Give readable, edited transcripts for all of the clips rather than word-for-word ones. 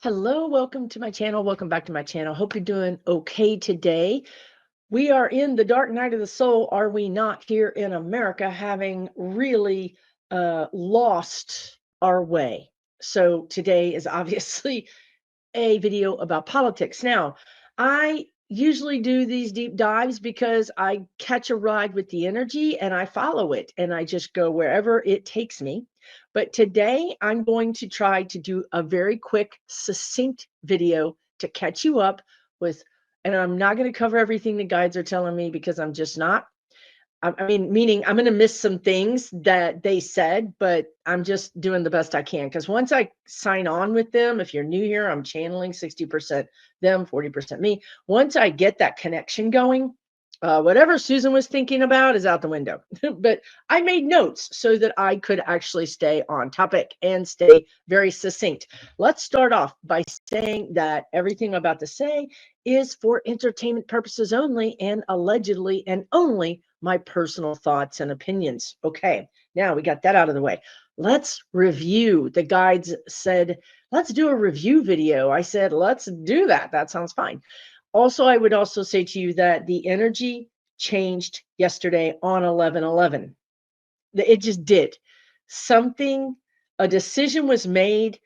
Hello, welcome to my channel. Welcome back to my channel. Hope you're doing okay today. We are in the dark night of the soul, are we not, here in America, having really lost our way. So today is obviously a video about politics. Now, I usually do these deep dives because I catch a ride with the energy and I follow it and I just go wherever it takes me. But today I'm going to try to do a very quick, succinct video to catch you up with, and I'm not going to cover everything the guides are telling me because I'm just not. I mean, meaning I'm going to miss some things that they said, but I'm just doing the best I can. Because once I sign on with them, if you're new here, I'm channeling 60% them, 40% me. Once I get that connection going, whatever Susan was thinking about is out the window. But I made notes so that I could actually stay on topic and stay very succinct. Let's start off by saying that everything I'm about to say is for entertainment purposes only and allegedly and only my personal thoughts and opinions. Okay, now we got that out of the way. Let's review. The guides said, let's do a review video. I said, let's do that. That sounds fine. Also, I would also say to you that the energy changed yesterday on 11/11. It just did. Something, a decision was made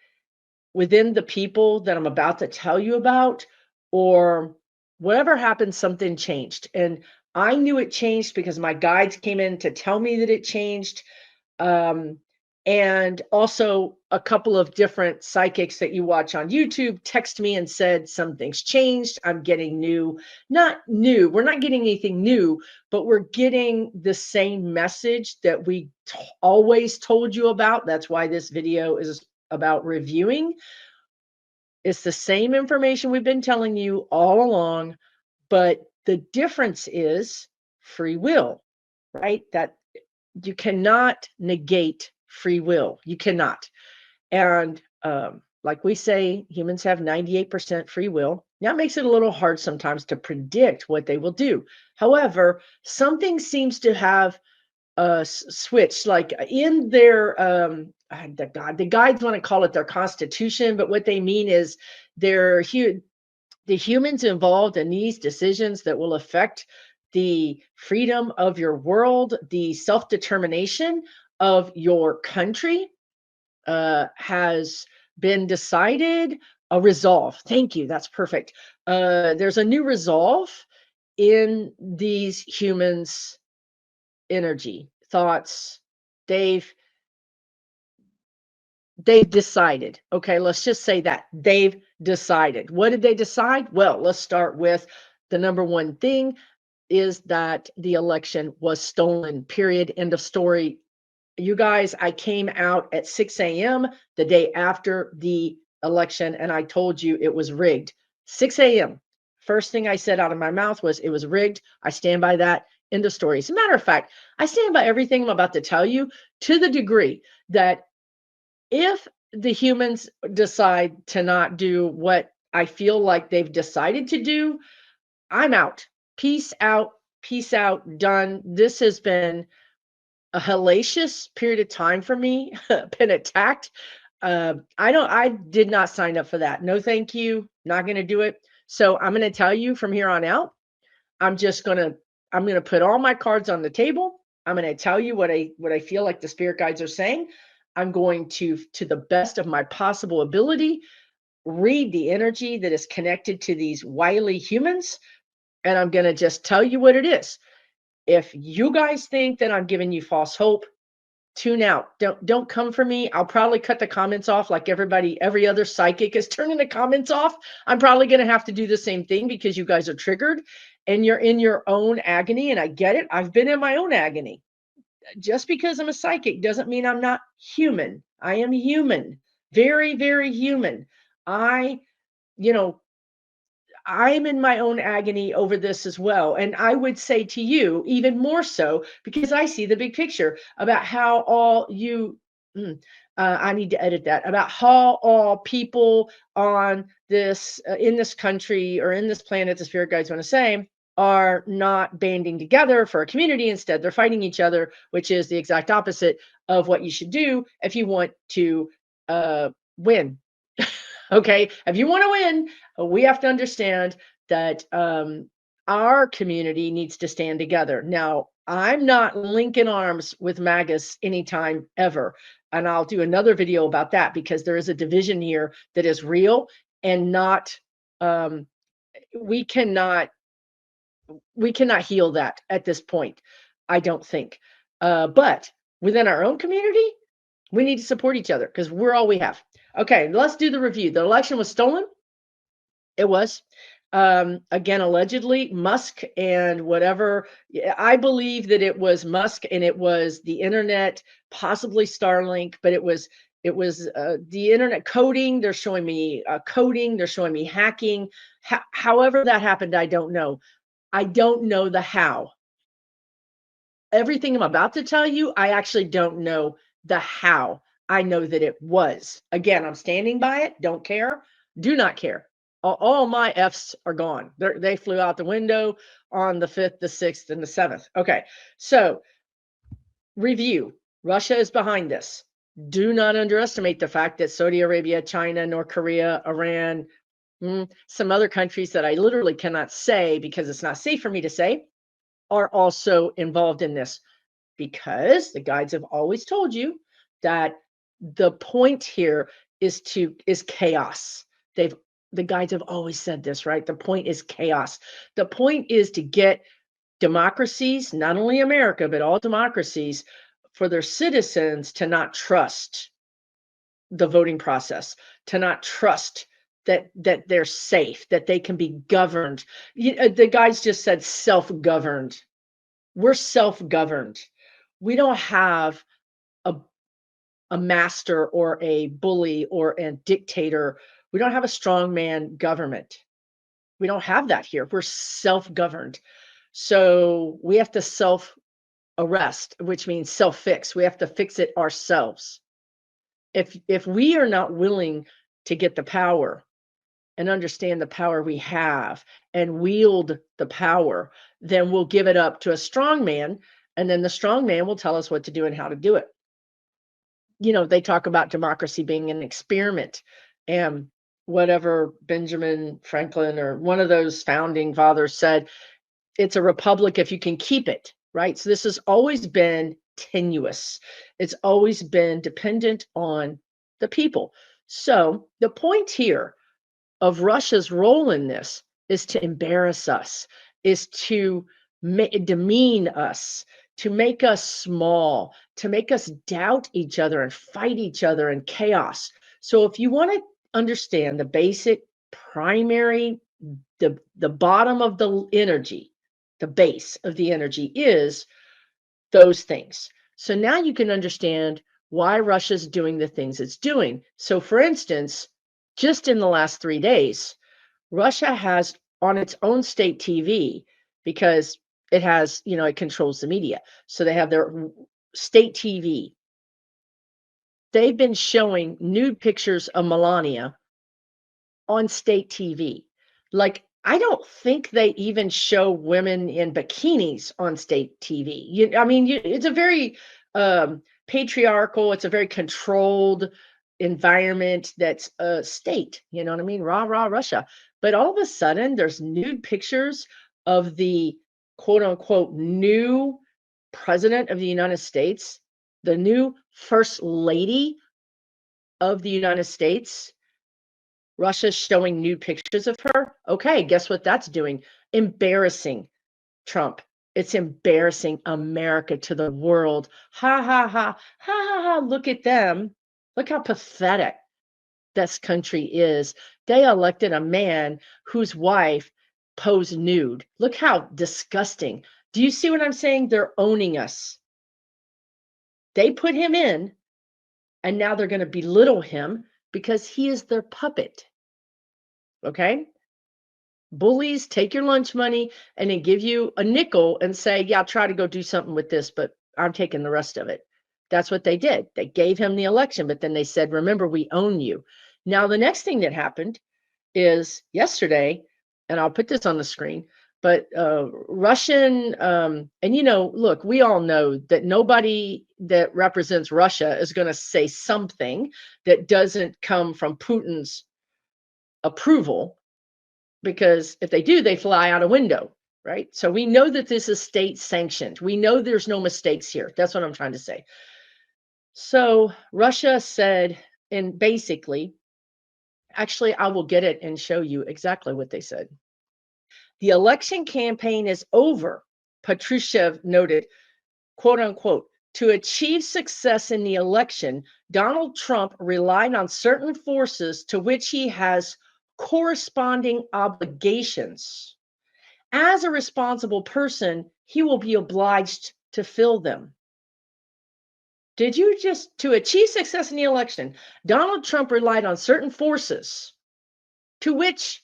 within the people that I'm about to tell you about, or whatever happened, something changed. And I knew it changed because my guides came in to tell me that it changed. Um, and also, a couple of different psychics that you watch on YouTube text me and said something's changed. I'm getting new, not new, we're not getting anything new, but we're getting the same message that we always told you about. That's why this video is about reviewing. It's the same information we've been telling you all along, but the difference is free will, right? That you cannot negate free will. You cannot. And like we say, humans have 98% free will. That makes it a little hard sometimes to predict what they will do. However, something seems to have switched, like in their the guides want to call it their constitution, but what they mean is they're the humans involved in these decisions that will affect the freedom of your world, the self-determination of your country, has been decided. A resolve. Thank you. That's perfect. There's a new resolve in these humans' energy, thoughts. They've they've decided. Okay, let's just say that they've decided. What did they decide? Well, let's start with the number one thing is that the election was stolen. Period. End of story. You guys, I came out at 6 a.m. the day after the election and I told you it was rigged. 6 a.m. First thing I said out of my mouth was it was rigged. I stand by that. End of story. As a matter of fact, I stand by everything I'm about to tell you to the degree that if the humans decide to not do what I feel like they've decided to do, I'm out. Peace out. Peace out. Done. This has been a hellacious period of time for me. Been attacked. I did not sign up for that. No, thank you. Not going to do it. So I'm going to tell you from here on out, I'm just going to, I'm going to put all my cards on the table. I'm going to tell you what I feel like the spirit guides are saying. I'm going to the best of my possible ability, read the energy that is connected to these wily humans. And I'm going to just tell you what it is. If you guys think that I'm giving you false hope, tune out. Don't come for me. I'll probably cut the comments off like every other psychic is turning the comments off. I'm probably going to have to do the same thing because you guys are triggered and you're in your own agony. And I get it. I've been in my own agony. Just because I'm a psychic doesn't mean I'm not human. I am human. Very, very human. I, you know, I'm in my own agony over this as well. And I would say to you, even more so, because I see the big picture about how all you, I need to edit that, about how all people on this, in this country or in this planet, the spirit guides want to say, are not banding together for a community. Instead, they're fighting each other, which is the exact opposite of what you should do if you want to win. Okay, if you want to win, we have to understand that our community needs to stand together. Now, I'm not linking arms with MAGAs anytime ever. And I'll do another video about that because there is a division here that is real and not, um, we cannot, we cannot heal that at this point, I don't think. But within our own community, we need to support each other because we're all we have. Okay, let's do the review. The election was stolen. It was. Again, allegedly, Musk and whatever. I believe that it was Musk and it was the internet, possibly Starlink, but it was the internet coding. They're showing me coding. They're showing me hacking. However that happened, I don't know. I don't know the how. Everything I'm about to tell you, I actually don't know the how. I know that it was. Again, I'm standing by it. Don't care. Do not care. All my F's are gone. They flew out the window on the 5th, the 6th, and the 7th. Okay. So, review. Russia is behind this. Do not underestimate the fact that Saudi Arabia, China, North Korea, Iran, some other countries that I literally cannot say because it's not safe for me to say, are also involved in this, because the guides have always told you that the point here is chaos. The guides have always said this, right? The point is chaos. The point is to get democracies, not only America, but all democracies, for their citizens to not trust the voting process, to not trust that they're safe, that they can be governed. The guys just said self-governed. We're self-governed. We don't have a, a master or a bully or a dictator. We don't have a strongman government. We don't have that here. We're self-governed. So we have to self-arrest, which means self-fix. We have to fix it ourselves. If we are not willing to get the power and understand the power we have and wield the power, then we'll give it up to a strong man, and then the strong man will tell us what to do and how to do it. They talk about democracy being an experiment, and whatever Benjamin Franklin or one of those founding fathers said, it's a republic if you can keep it, right? So this has always been tenuous. It's always been dependent on the people. So the point here of Russia's role in this is to embarrass us, is to demean us, to make us small, to make us doubt each other and fight each other in chaos. So if you want to understand the basic primary, the bottom of the energy, the base of the energy is those things. So now you can understand why Russia's doing the things it's doing. So for instance, just in the last 3 days, Russia has on its own state TV, because it has, it controls the media. So they have their state TV. They've been showing nude pictures of Melania on state TV. Like, I don't think they even show women in bikinis on state TV. It's a very patriarchal, it's a very controlled environment that's a state, you know what I mean? Rah, rah, Russia. But all of a sudden, there's nude pictures of the quote unquote new president of the United States, the new first lady of the United States. Russia's showing nude pictures of her. Okay, guess what that's doing? Embarrassing Trump. It's embarrassing America to the world. Ha, ha, ha, ha, ha, ha. Look at them. Look how pathetic this country is. They elected a man whose wife posed nude. Look how disgusting. Do you see what I'm saying? They're owning us. They put him in, and now they're going to belittle him because he is their puppet. Okay? Bullies take your lunch money and then give you a nickel and say, yeah, try to go do something with this, but I'm taking the rest of it. That's what they did. They gave him the election, but then they said, remember, we own you. Now, the next thing that happened is yesterday, and I'll put this on the screen, but Russian, and look, we all know that nobody that represents Russia is going to say something that doesn't come from Putin's approval, because if they do, they fly out a window, right? So we know that this is state sanctioned. We know there's no mistakes here. That's what I'm trying to say. So Russia said, and basically, actually, I will get it and show you exactly what they said. The election campaign is over, Patrushev noted, quote unquote. To achieve success in the election, Donald Trump relied on certain forces to which he has corresponding obligations. As a responsible person, he will be obliged to fill them. Did you just, to achieve success in the election, Donald Trump relied on certain forces to which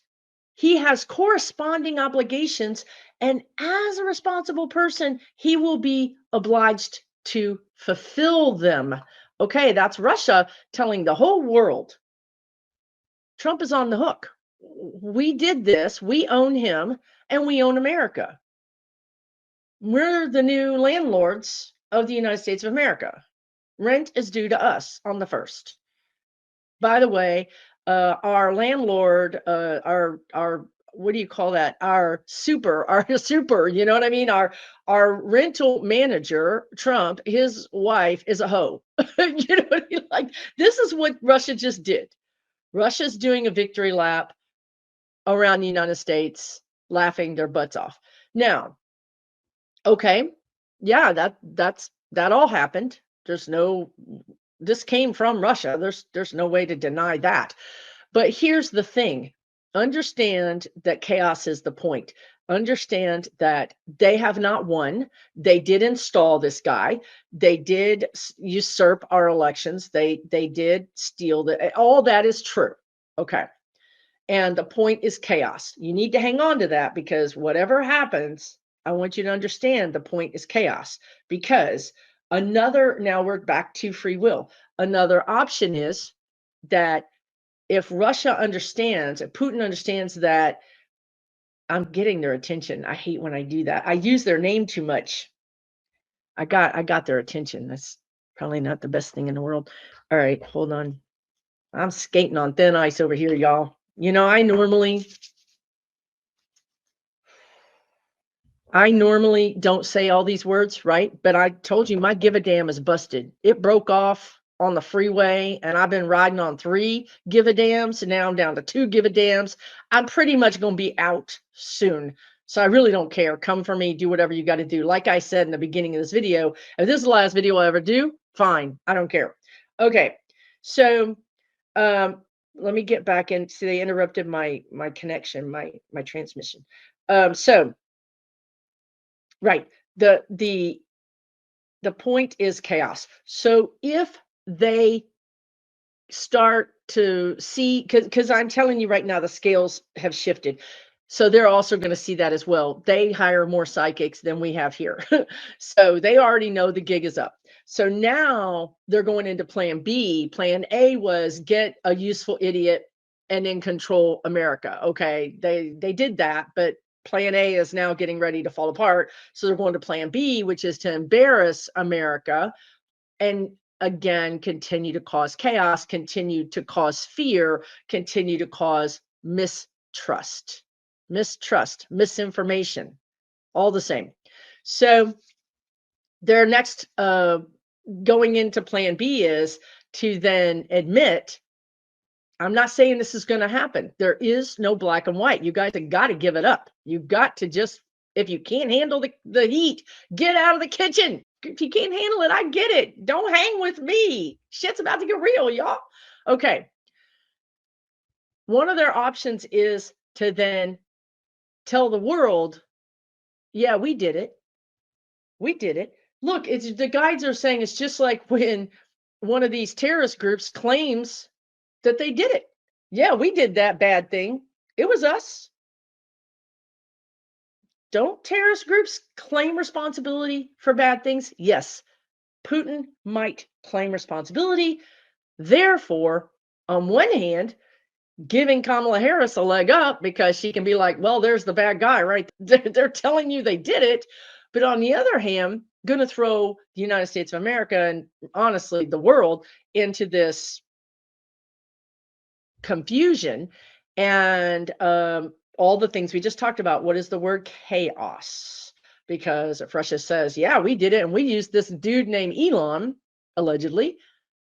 he has corresponding obligations, and as a responsible person, he will be obliged to fulfill them. Okay, that's Russia telling the whole world Trump is on the hook. We did this, we own him, and we own America. We're the new landlords of the United States of America. Rent is due to us on the 1st. By the way, our landlord, our what do you call that? Our super, you know what I mean? Our rental manager, Trump, his wife is a hoe. You know what I mean? Like, this is what Russia just did. Russia's doing a victory lap around the United States, laughing their butts off. Now, okay, yeah, that all happened. This came from Russia. There's no way to deny that. But here's the thing. Understand that chaos is the point. Understand that they have not won. They did install this guy. They did usurp our elections. They did steal all that is true. Okay. And the point is chaos. You need to hang on to that, because whatever happens, I want you to understand the point is chaos. Because now we're back to free will. Another option is that if Russia understands, if Putin understands that I'm getting their attention. I hate when I do that. I use their name too much. I got their attention. That's probably not the best thing in the world. All right, hold on. I'm skating on thin ice over here, y'all. You know, I normally don't say all these words, right? But I told you my give a damn is busted. It broke off on the freeway, and I've been riding on 3 give a dams, and now I'm down to 2 give a dams. I'm pretty much going to be out soon. So I really don't care. Come for me, do whatever you got to do. Like I said in the beginning of this video, if this is the last video I ever do, fine. I don't care. Okay. So let me get back in. See, they interrupted my connection, my transmission. So right. The point is chaos. So if they start to see, because I'm telling you right now, the scales have shifted. So they're also going to see that as well. They hire more psychics than we have here. So they already know the gig is up. So now they're going into plan B. Plan A was get a useful idiot and then control America. Okay, they did that, but plan A is now getting ready to fall apart. So they're going to plan B, which is to embarrass America and again continue to cause chaos, continue to cause fear, continue to cause mistrust, misinformation, all the same. So their next going into plan B is to then admit, I'm not saying this is going to happen. There is no black and white. You guys have got to give it up. You've got to just, if you can't handle the heat, get out of the kitchen. If you can't handle it, I get it. Don't hang with me. Shit's about to get real, y'all. Okay. One of their options is to then tell the world, yeah, we did it. We did it. Look, it's the guides are saying it's just like when one of these terrorist groups claims that they did it. Yeah, we did that bad thing. It was us. Don't terrorist groups claim responsibility for bad things? Yes, Putin might claim responsibility. Therefore, on one hand, giving Kamala Harris a leg up because she can be like, well, there's the bad guy, right? They're telling you they did it. But on the other hand, going to throw the United States of America and honestly the world into this confusion. and all the things we just talked about. What is the word? Chaos. Because if Russia says, yeah, we did it, and we used this dude named Elon, allegedly,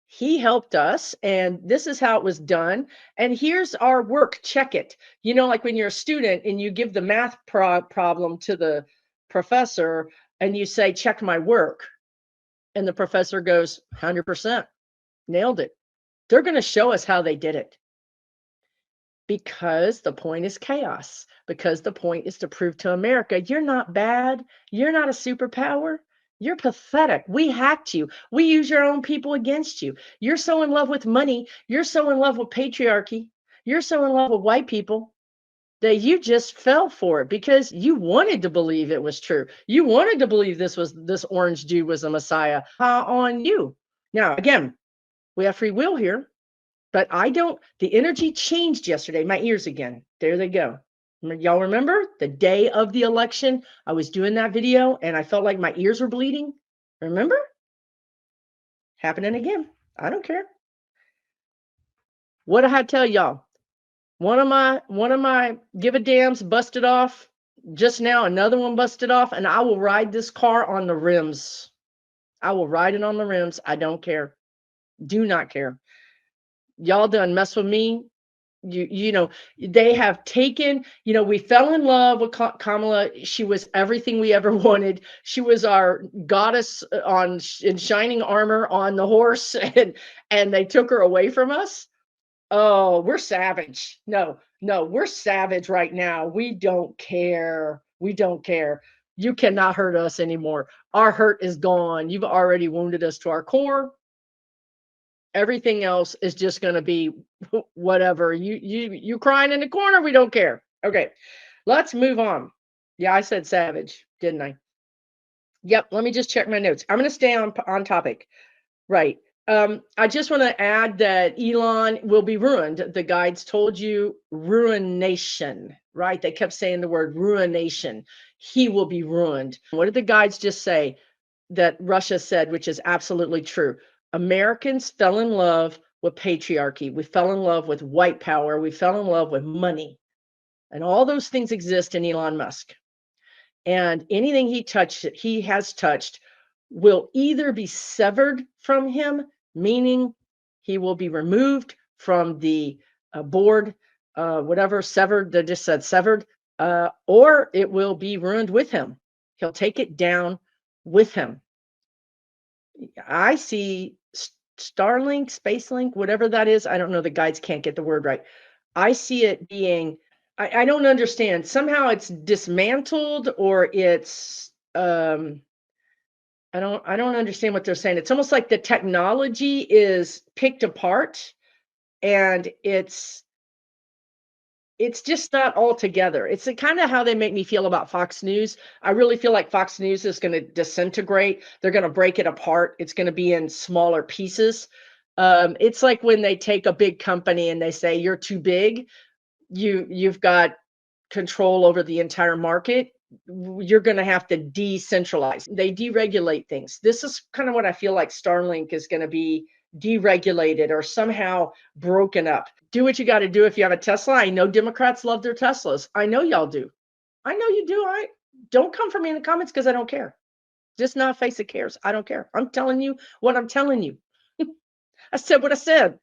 he helped us, and this is how it was done, and here's our work, check it. You know, like when you're a student and you give the math problem to the professor and you say, check my work, and the professor goes, 100%, nailed it. They're going to show us how they did it, because the point is chaos, because the point is to prove to America, you're not bad, you're not a superpower, you're pathetic. We hacked you. We use your own people against you. You're so in love with money, you're so in love with patriarchy, you're so in love with white people that you just fell for it because you wanted to believe it was true. You wanted to believe this orange dude was a messiah. On you. Now, again, we have free will here. But I don't, the energy changed yesterday. My ears again. There they go. Y'all remember the day of the election? I was doing that video and I felt like my ears were bleeding. Remember? Happening again. I don't care. What did I tell y'all? One of my give a dams busted off just now. Another one busted off, and I will ride this car on the rims. I will ride it on the rims. I don't care. Do not care. Y'all done mess with me. You know, they have taken, you know, we fell in love with Kamala. She was everything we ever wanted. She was our goddess in shining armor on the horse, and they took her away from us. Oh, we're savage. No, we're savage right now. We don't care. We don't care. You cannot hurt us anymore. Our hurt is gone. You've already wounded us to our core. Everything else is just going to be whatever. You crying in the corner, we don't care. Okay, let's move on. Yeah, I said savage, didn't I? Yep, let me just check my notes. I'm going to stay on topic. Right. I just want to add that Elon will be ruined. The guides told you ruination, right? They kept saying the word ruination. He will be ruined. What did the guides just say that Russia said, which is absolutely true? Americans fell in love with patriarchy. We fell in love with white power. We fell in love with money. And all those things exist in Elon Musk. And anything he has touched will either be severed from him, meaning he will be removed from the board, whatever, severed, they just said severed, or it will be ruined with him. He'll take it down with him. I see Starlink, Spacelink, whatever that is. I don't know. The guides can't get the word right. I see it being, I don't understand. Somehow it's dismantled, or it's I don't understand what they're saying. It's almost like the technology is picked apart, and it's just not all together. It's kind of how they make me feel about Fox News. I really feel like Fox News is going to disintegrate. They're going to break it apart. It's going to be in smaller pieces. It's like when they take a big company and they say, you're too big. You've got control over the entire market. You're going to have to decentralize. They deregulate things. This is kind of what I feel like Starlink is going to be, deregulated or somehow broken up. Do what you got to do if you have a Tesla. I know Democrats love their Teslas. I know y'all do. I know you do. I don't come for me in the comments because I don't care. Just not face it cares. I don't care. I'm telling you what I'm telling you. I said what I said.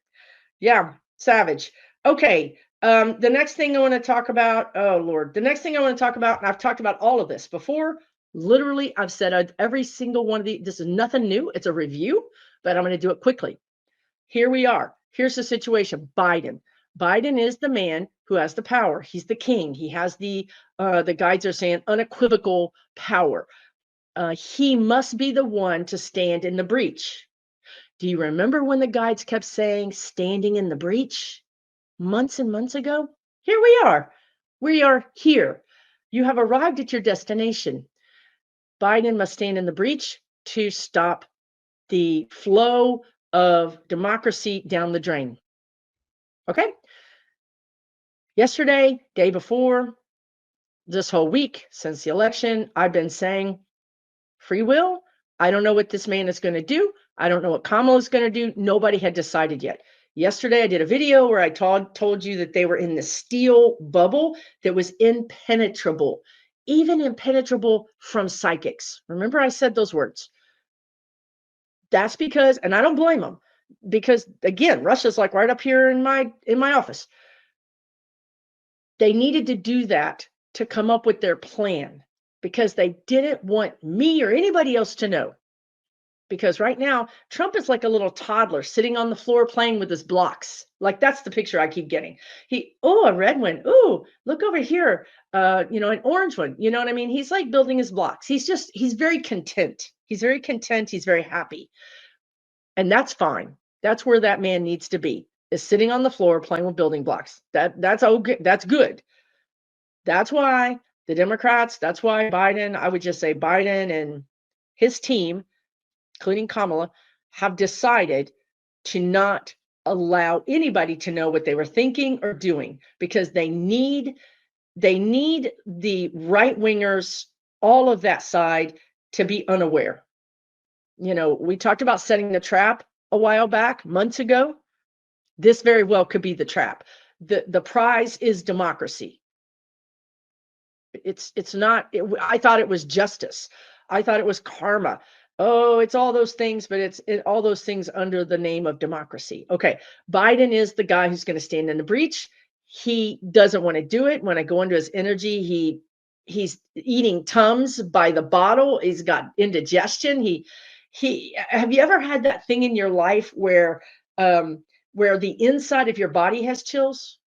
Yeah, savage. Okay. The next thing I want to talk about, oh Lord, the next thing I want to talk about, and I've talked about all of this before. Literally, I've said every single one of these. This is nothing new. It's a review, but I'm going to do it quickly. Here we are. Here's the situation. Biden. Biden is the man who has the power. He's the king. He has the guides are saying unequivocal power. He must be the one to stand in the breach. Do you remember when the guides kept saying standing in the breach months and months ago? Here we are. We are here. You have arrived at your destination. Biden must stand in the breach to stop the flow of democracy down the drain. Okay? Yesterday, day before, this whole week since the election, I've been saying free will. I don't know what this man is going to do. I don't know what Kamala is going to do. Nobody had decided yet. Yesterday, I did a video where I told you that they were in the steel bubble that was impenetrable, even impenetrable from psychics. Remember, I said those words. That's because, and I don't blame them, because again, Russia's like right up here in my office. They needed to do that to come up with their plan because they didn't want me or anybody else to know. Because right now, Trump is like a little toddler sitting on the floor playing with his blocks. Like that's the picture I keep getting. A red one. Oh, look over here. An orange one. You know what I mean? He's like building his blocks. He's very content. He's very content. He's very happy. And that's fine. That's where that man needs to be, is sitting on the floor playing with building blocks. That's okay. That's good. That's why the Democrats, that's why Biden, I would just say Biden and his team, including Kamala, have decided to not allow anybody to know what they were thinking or doing, because they need the right wingers, all of that side, to be unaware. We talked about setting the trap a while back, months ago. This very well could be the trap. The prize is democracy. It's not. I thought it was justice. I thought it was karma. Oh, it's all those things, but it's all those things under the name of democracy. Okay, Biden is the guy who's going to stand in the breach. He doesn't want to do it. When I go into his energy, he's eating Tums by the bottle. He's got indigestion. He have you ever had that thing in your life where the inside of your body has chills?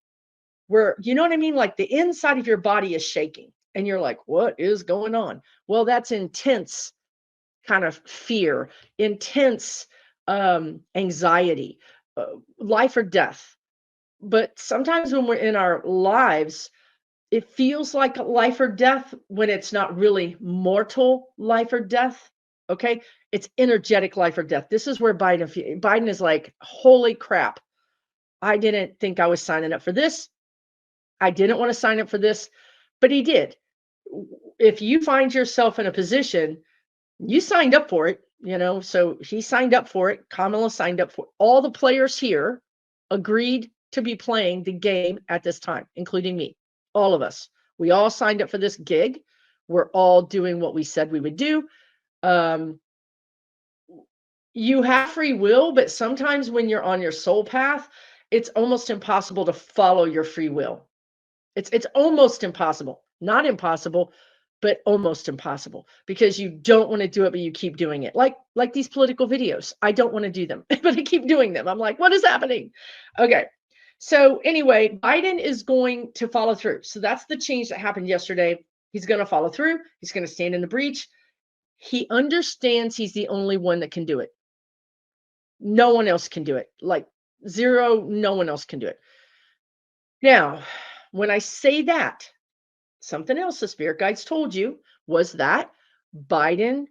Where, you know what I mean? Like the inside of your body is shaking and you're like, what is going on? Well, that's intense kind of fear, intense anxiety, life or death. But sometimes when we're in our lives, it feels like life or death when it's not really mortal life or death. Okay. It's energetic life or death. This is where Biden is like, holy crap. I didn't think I was signing up for this. I didn't want to sign up for this, but he did. If you find yourself in a position, you signed up for it, so he signed up for it. Kamala signed up for it. All the players here agreed to be playing the game at this time, including me, all of us. We all signed up for this gig. We're all doing what we said we would do. You have free will, but sometimes when you're on your soul path, it's almost impossible to follow your free will. It's almost impossible. Not impossible, but almost impossible, because you don't want to do it, but you keep doing it. Like these political videos. I don't want to do them, but I keep doing them. I'm like, what is happening? Okay. So anyway, Biden is going to follow through. So that's the change that happened yesterday. He's going to follow through. He's going to stand in the breach. He understands he's the only one that can do it. No one else can do it. Like zero, no one else can do it. Now, when I say that, something else the spirit guides told you was that Biden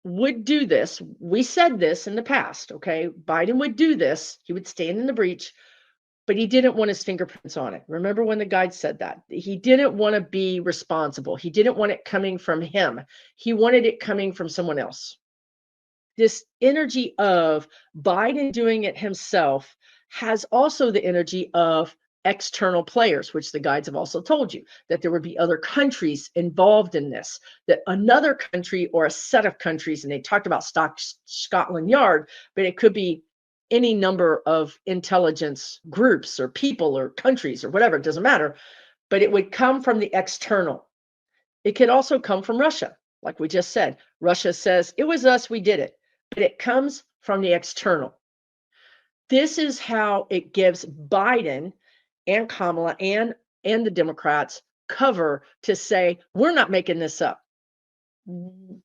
would do this. We said this in the past, okay? Biden would do this. He would stand in the breach, but he didn't want his fingerprints on it. Remember when the guide said that? He didn't want to be responsible. He didn't want it coming from him. He wanted it coming from someone else. This energy of Biden doing it himself has also the energy of external players, which the guides have also told you that there would be other countries involved in this, that another country or a set of countries, and they talked about Scotland Yard, but it could be any number of intelligence groups or people or countries or whatever, it doesn't matter, but it would come from the external. It could also come from Russia. Like we just said, Russia says, it was us, we did it, but it comes from the external. This is how it gives Biden and Kamala and the Democrats cover to say, we're not making this up.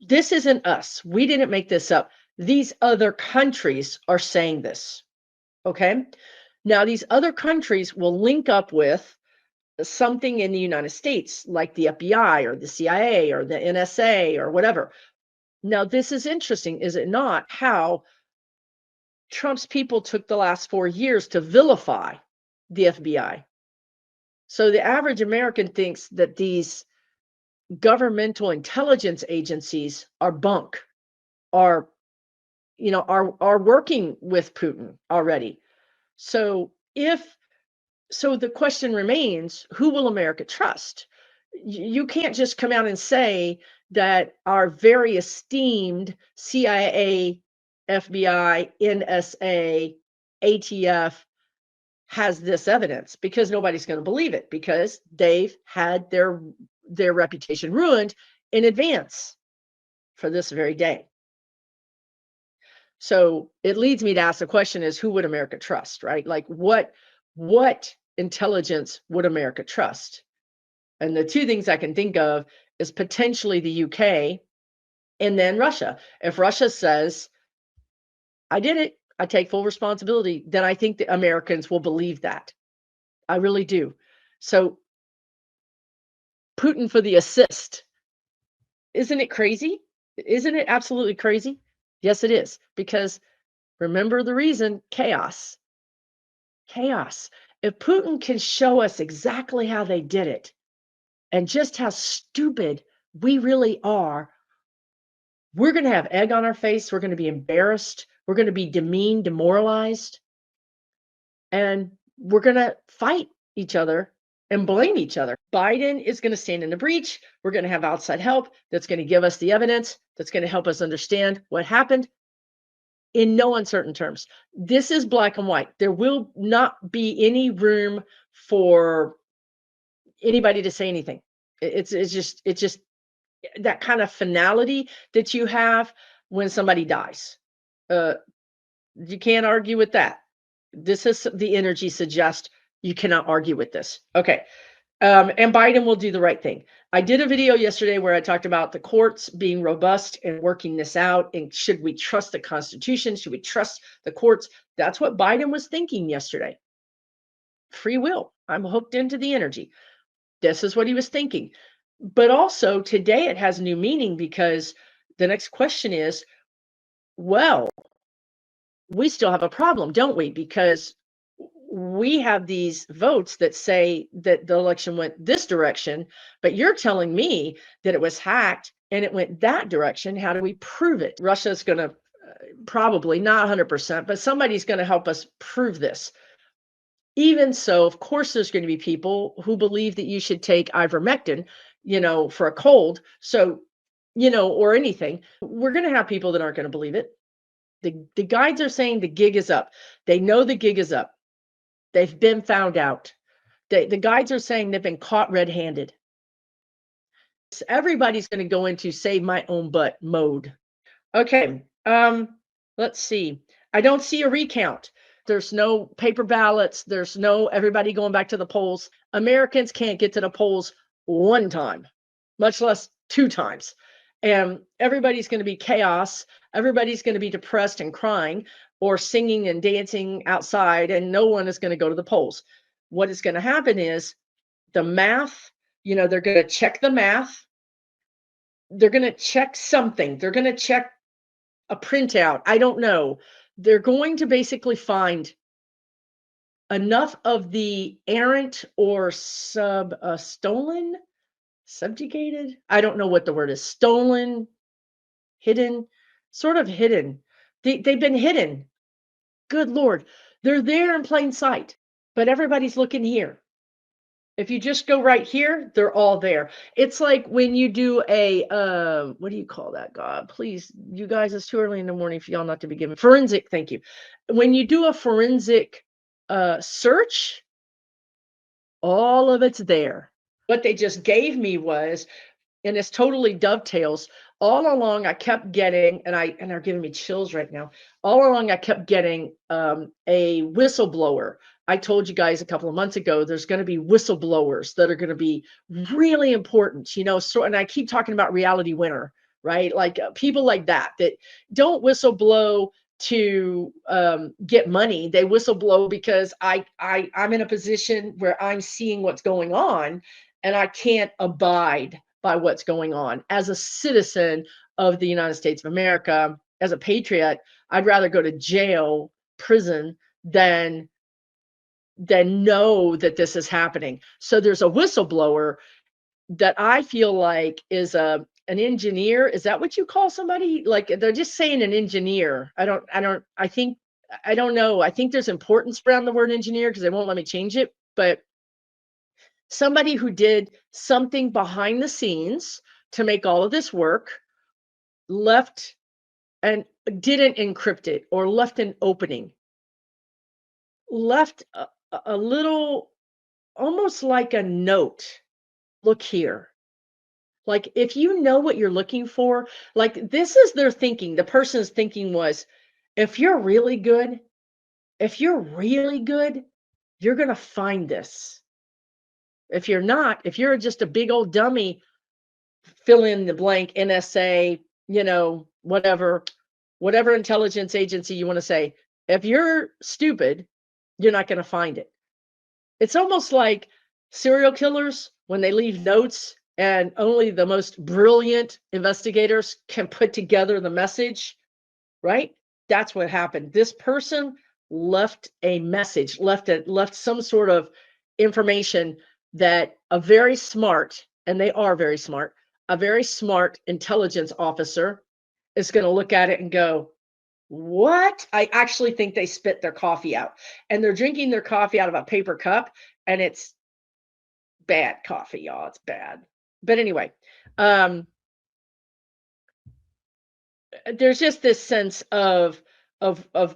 This isn't us. We didn't make this up. These other countries are saying this. Okay. Now, these other countries will link up with something in the United States, like the FBI or the CIA or the NSA or whatever. Now, this is interesting, is it not, how Trump's people took the last 4 years to vilify the FBI. So the average American thinks that these governmental intelligence agencies are bunk, are working with Putin already. So the question remains, who will America trust? You can't just come out and say that our very esteemed CIA, FBI, NSA, ATF has this evidence, because nobody's going to believe it, because they've had their reputation ruined in advance for this very day. So it leads me to ask the question is, who would America trust, right? Like what intelligence would America trust? And the two things I can think of is potentially the UK and then Russia. If Russia says, I did it, I take full responsibility, then I think the Americans will believe that. I really do. So Putin for the assist. Isn't it crazy? Isn't it absolutely crazy? Yes, it is. Because remember the reason, chaos. Chaos. If Putin can show us exactly how they did it and just how stupid we really are, we're going to have egg on our face. We're going to be embarrassed. We're going to be demeaned, demoralized, and we're going to fight each other and blame each other. Biden is going to stand in the breach. We're going to have outside help that's going to give us the evidence, that's going to help us understand what happened in no uncertain terms. This is black and white. There will not be any room for anybody to say anything. It's just that kind of finality that you have when somebody dies. Uh, you can't argue with that. This is the energy suggests you cannot argue with this. Okay. And Biden will do the right thing. I did a video yesterday where I talked about the courts being robust and working this out. And should we trust the Constitution? Should we trust the courts? That's what Biden was thinking yesterday. Free will. I'm hooked into the energy. This is what he was thinking. But also today it has new meaning, because the next question is, well, we still have a problem, don't we? Because we have these votes that say that the election went this direction, but you're telling me that it was hacked and it went that direction. How do we prove it? Russia's going to probably not 100%, but somebody's going to help us prove this. Even so, of course, there's going to be people who believe that you should take ivermectin, for a cold. So, or anything. We're going to have people that aren't going to believe it. The guides are saying the gig is up. They know the gig is up. They've been found out. The guides are saying they've been caught red-handed. So everybody's going to go into save my own butt mode. Okay. Let's see. I don't see a recount. There's no paper ballots. There's no everybody going back to the polls. Americans can't get to the polls one time, much less two times. And everybody's going to be chaos. Everybody's going to be depressed and crying or singing and dancing outside, and no one is going to go to the polls. What is going to happen is the math, they're going to check the math. They're going to check something. They're going to check a printout. I don't know. They're going to basically find enough of the errant or stolen, subjugated. I don't know what the word is. Stolen, hidden, sort of hidden. They've been hidden. Good Lord. They're there in plain sight, but everybody's looking here. If you just go right here, they're all there. It's like when you do a, what do you call that? God, please, you guys, it's too early in the morning for y'all not to be giving forensic. Thank you. When you do a forensic search, all of it's there. What they just gave me was, and this totally dovetails. All along, I kept getting, and they're giving me chills right now. All along, I kept getting a whistleblower. I told you guys a couple of months ago, there's going to be whistleblowers that are going to be really important, So, and I keep talking about reality winner, right? Like people like that don't whistleblow to get money. They whistleblow because I'm in a position where I'm seeing what's going on, and I can't abide by what's going on. As a citizen of the United States of America, as a patriot, I'd rather go to jail, prison, than know that this is happening. So there's a whistleblower that I feel like is an engineer. Is that what you call somebody? Like they're just saying an engineer. I think I don't know. I think there's importance around the word engineer because they won't let me change it. But somebody who did something behind the scenes to make all of this work left and didn't encrypt it or left an opening, left a little, almost like a note. Look here. Like, if you know what you're looking for, like, this is their thinking. The person's thinking was, if you're really good, if you're really good, you're going to find this. If you're not, if you're just a big old dummy, fill in the blank, NSA, whatever intelligence agency you want to say, if you're stupid, you're not going to find it. It's almost like serial killers when they leave notes and only the most brilliant investigators can put together the message, right? That's what happened. This person left a message, left some sort of information that a very smart, and they are very smart, a very smart intelligence officer is going to look at it and go, what? I actually think they spit their coffee out, and they're drinking their coffee out of a paper cup, and it's bad coffee, y'all. It's bad. But anyway, there's just this sense of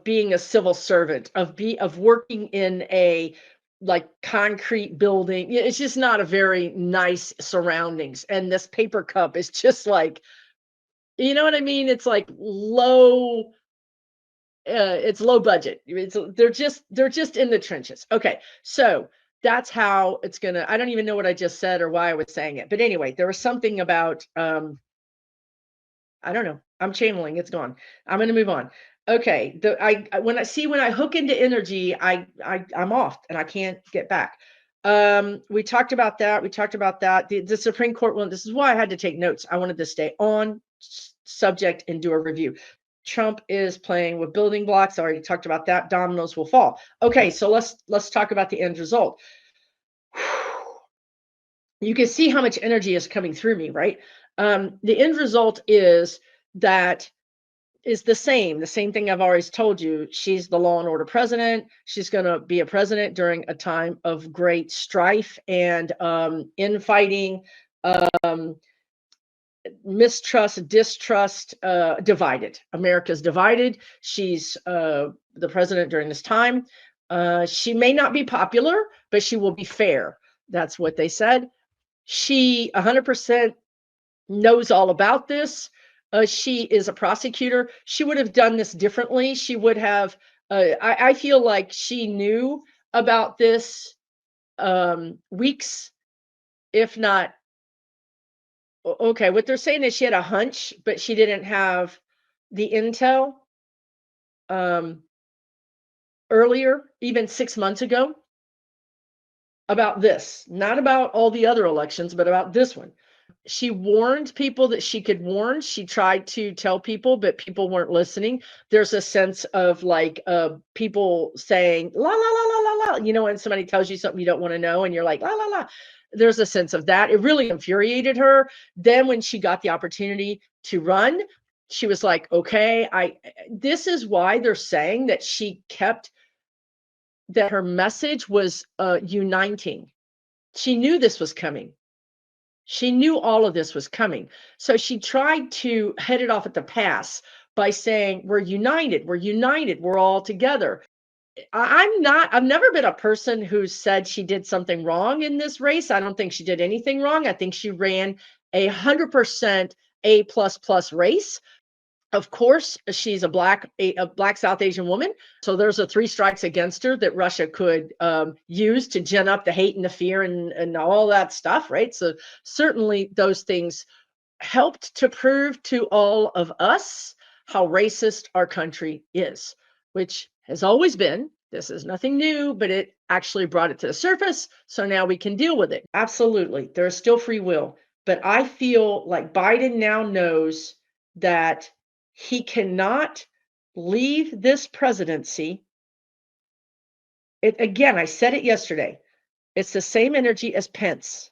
being a civil servant, of working in a like concrete building. It's just not a very nice surroundings. And this paper cup is just like, you know what I mean? It's like low, it's low budget. They're just in the trenches. Okay, so that's how it's gonna. I don't even know what I just said or why I was saying it, but anyway, there was something about I don't know. I'm channeling. It's gone. I'm going to move on. Okay. When I hook into energy, I'm off and I can't get back. We talked about that. We talked about that. The Supreme Court one. This is why I had to take notes. I wanted to stay on subject and do a review. Trump is playing with building blocks. I already talked about that. Dominoes will fall. Okay, so let's talk about the end result. You can see how much energy is coming through me, right? The end result is the same thing I've always told you. She's the law and order president. She's going to be a president during a time of great strife and infighting, mistrust, distrust, divided. America's divided. She's the president during this time. She may not be popular, but she will be fair. That's what they said. She 100% knows all about this. She is a prosecutor. She would have done this differently. She would have, I feel like she knew about this weeks, if not, okay, what they're saying is she had a hunch, but she didn't have the intel um, earlier, even 6 months ago, about this, not about all the other elections, but about this one. She warned people that she could warn. She tried to tell people, but people weren't listening. There's a sense of like people saying la la la la la la. When somebody tells you something you don't want to know, and you're like la la la. There's a sense of that. It really infuriated her. Then when she got the opportunity to run, she was like, okay, this is why they're saying that she kept, that her message was uniting. She knew this was coming. She knew all of this was coming. So she tried to head it off at the pass by saying, we're united, we're all together. I've never been a person who said she did something wrong in this race. I don't think she did anything wrong. I think she ran 100% A race. Of course, she's a black South Asian woman. So there's a 3 strikes against her that Russia could use to gin up the hate and the fear and all that stuff, right? So certainly those things helped to prove to all of us how racist our country is, which has always been. This is nothing new, but it actually brought it to the surface. So now we can deal with it. Absolutely. There's still free will. But I feel like Biden now knows that he cannot leave this presidency. Again, I said it yesterday. It's the same energy as Pence,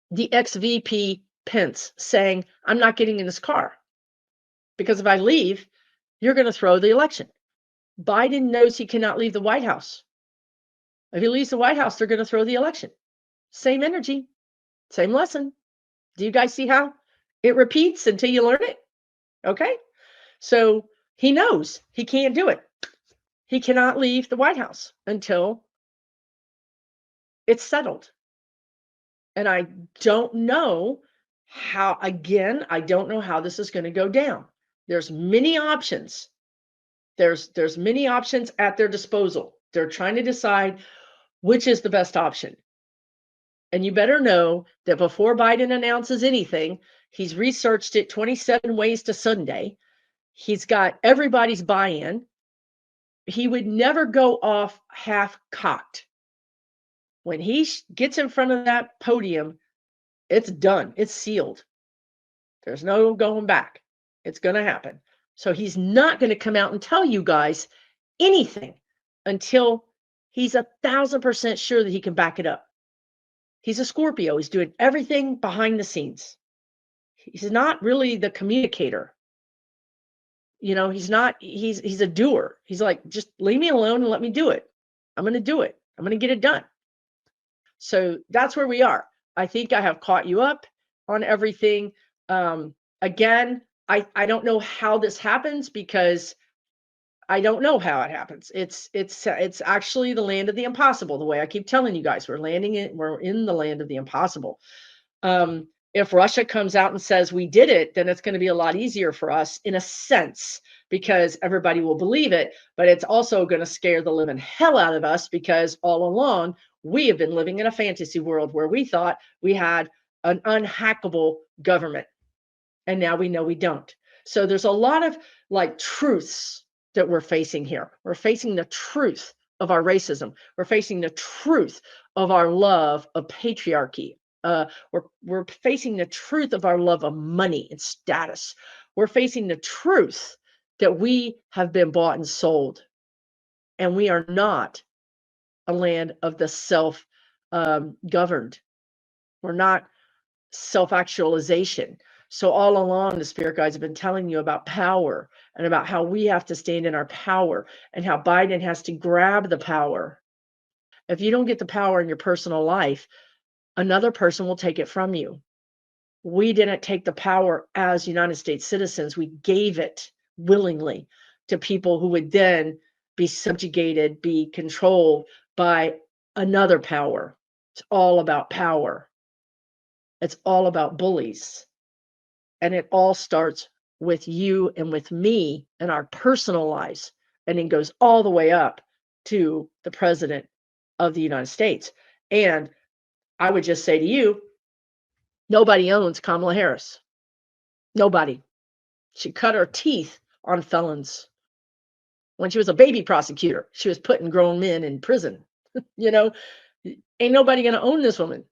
the ex-VP Pence, saying, I'm not getting in this car because if I leave, you're going to throw the election. Biden knows he cannot leave the White House. If he leaves the White House, they're going to throw the election. Same energy, same lesson. Do you guys see how it repeats until you learn it? Okay. So he knows he can't do it. He cannot leave the White House until it's settled. And I don't know how, again, I don't know how this is going to go down. There's many options. There's many options at their disposal. They're trying to decide which is the best option. And you better know that before Biden announces anything, he's researched it 27 ways to Sunday. He's got everybody's buy-in. He would never go off half-cocked. When he gets in front of that podium, it's done. It's sealed. There's no going back. It's going to happen. So he's not going to come out and tell you guys anything until he's 1,000% sure that he can back it up. He's a Scorpio. He's doing everything behind the scenes. He's not really the communicator. You know, he's a doer. He's like, just leave me alone and let me do it. I'm going to do it. I'm going to get it done. So that's where we are. I think I have caught you up on everything. Again, I don't know how this happens because I don't know how it happens. It's actually the land of the impossible. The way I keep telling you guys, we're in the land of the impossible. If Russia comes out and says we did it, then it's going to be a lot easier for us in a sense because everybody will believe it, but it's also going to scare the living hell out of us because all along we have been living in a fantasy world where we thought we had an unhackable government. And now we know we don't. So there's a lot of like truths that we're facing here. We're facing the truth of our racism. We're facing the truth of our love of patriarchy. We're facing the truth of our love of money and status. We're facing the truth that we have been bought and sold. And we are not a land of the self-governed. We're not self-actualization. So all along, the spirit guides have been telling you about power and about how we have to stand in our power and how Biden has to grab the power. If you don't get the power in your personal life, another person will take it from you. We didn't take the power as United States citizens. We gave it willingly to people who would then be subjugated, be controlled by another power. It's all about power. It's all about bullies. And it all starts with you and with me and our personal lives. And it goes all the way up to the president of the United States. And I would just say to you, nobody owns Kamala Harris. Nobody. She cut her teeth on felons. When she was a baby prosecutor, she was putting grown men in prison. You know, ain't nobody going to own this woman.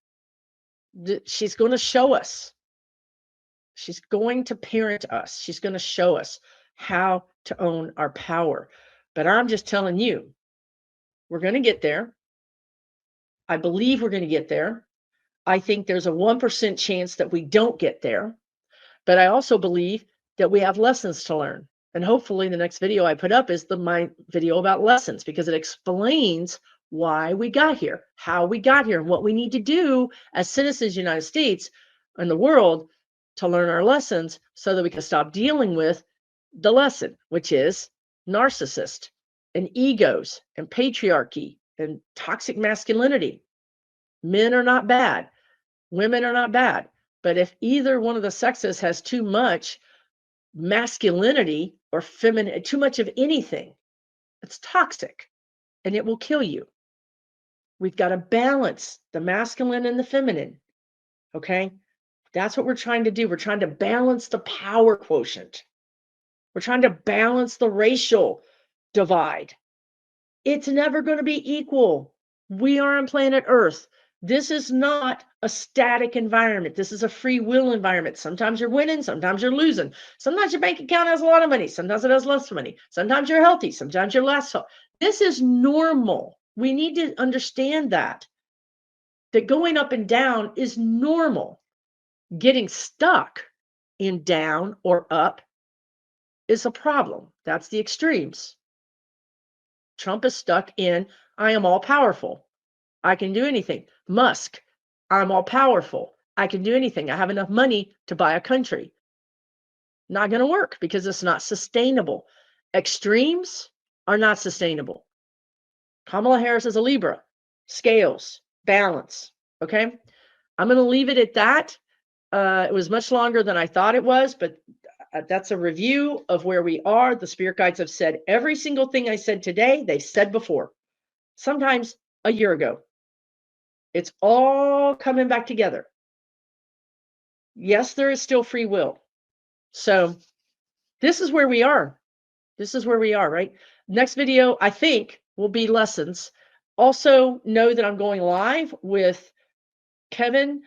She's going to show us. She's going to parent us. She's going to show us how to own our power. But I'm just telling you, we're going to get there. I believe we're going to get there. I think there's a 1% chance that we don't get there. But I also believe that we have lessons to learn. And hopefully the next video I put up is my video about lessons because it explains why we got here, how we got here, and what we need to do as citizens of the United States and the world to learn our lessons so that we can stop dealing with the lesson, which is narcissist and egos and patriarchy and toxic masculinity. Men are not bad. Women are not bad. But if either one of the sexes has too much masculinity or feminine, too much of anything, it's toxic and it will kill you. We've got to balance the masculine and the feminine. Okay? That's what we're trying to do. We're trying to balance the power quotient. We're trying to balance the racial divide. It's never going to be equal. We are on planet Earth. This is not a static environment. This is a free will environment. Sometimes you're winning, sometimes you're losing. Sometimes your bank account has a lot of money, sometimes it has less money. Sometimes you're healthy, sometimes you're less healthy. This is normal. We need to understand that going up and down is normal. Getting stuck in down or up is a problem. That's the extremes. Trump is stuck in, I am all powerful. I can do anything. Musk, I'm all powerful. I can do anything. I have enough money to buy a country. Not going to work because it's not sustainable. Extremes are not sustainable. Kamala Harris is a Libra. Scales, balance. Okay. I'm going to leave it at that. It was much longer than I thought it was, but that's a review of where we are. The spirit guides have said every single thing I said today, they said before, sometimes a year ago. It's all coming back together. Yes, there is still free will. So this is where we are. This is where we are, right? Next video, I think, will be lessons. Also, know that I'm going live with Kevin,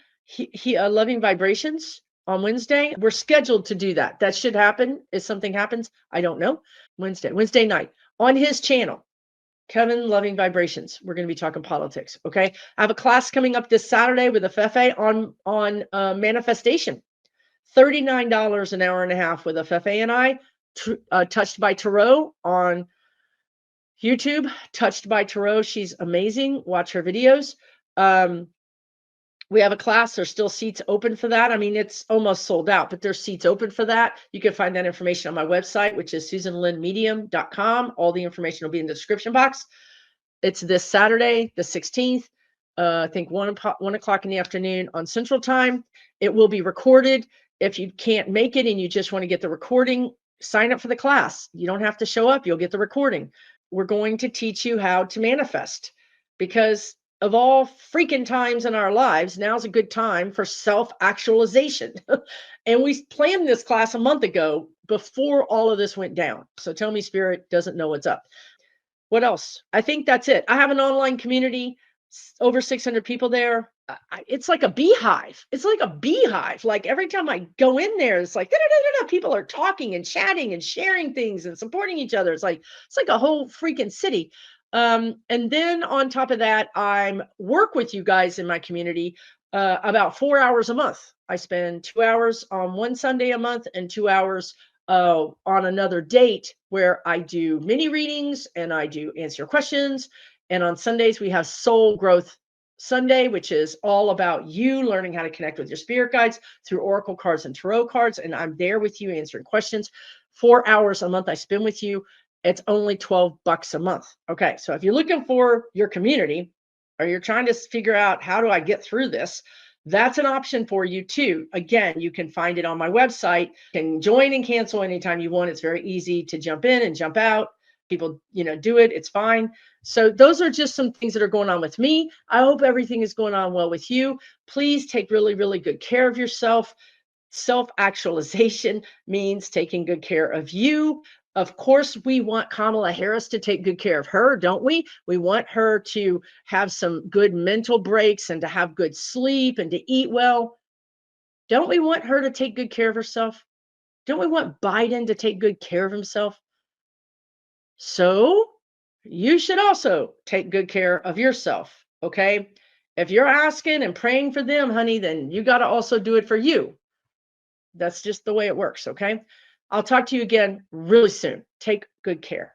Loving Vibrations on Wednesday. We're scheduled to do that. That should happen. If something happens, I don't know. Wednesday night on his channel, Kevin Loving Vibrations. We're going to be talking politics. Okay. I have a class coming up this Saturday with a Fefe on manifestation. $39 an hour and a half with a Fefe and I. Touched by Tarot on YouTube. Touched by Tarot. She's amazing. Watch her videos. We have a class. There's still seats open for that. I mean, it's almost sold out, but there's seats open for that. You can find that information on my website, which is susanlynnmedium.com. All the information will be in the description box. It's this Saturday, the 16th, I think 1 o'clock in the afternoon on Central Time. It will be recorded. If you can't make it and you just want to get the recording, sign up for the class. You don't have to show up. You'll get the recording. We're going to teach you how to manifest, because of all freaking times in our lives, now's a good time for self-actualization. And we planned this class a month ago before all of this went down. So tell me Spirit doesn't know what's up. What else? I think that's it. I have an online community, over 600 people there. It's like a beehive. It's like a beehive. Like every time I go in there, it's like people are talking and chatting and sharing things and supporting each other. It's like a whole freaking city. And then on top of that, I work with you guys in my community about 4 hours a month. I spend 2 hours on one Sunday a month and 2 hours on another date where I do mini readings and I do answer questions. And on Sundays, we have Soul Growth Sunday, which is all about you learning how to connect with your spirit guides through oracle cards and tarot cards. And I'm there with you answering questions. 4 hours a month I spend with you. It's only $12 a month. Okay, so if you're looking for your community or you're trying to figure out how do I get through this, that's an option for you too. Again, you can find it on my website. You can join and cancel anytime you want. It's very easy to jump in and jump out. People, do it. It's fine. So those are just some things that are going on with me. I hope everything is going on well with you. Please take really, really good care of yourself. Self-actualization means taking good care of you. Of course, we want Kamala Harris to take good care of her, don't we? We want her to have some good mental breaks and to have good sleep and to eat well. Don't we want her to take good care of herself? Don't we want Biden to take good care of himself? So you should also take good care of yourself, okay? If you're asking and praying for them, honey, then you got to also do it for you. That's just the way it works, okay? I'll talk to you again really soon. Take good care.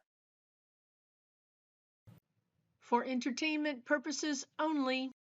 For entertainment purposes only.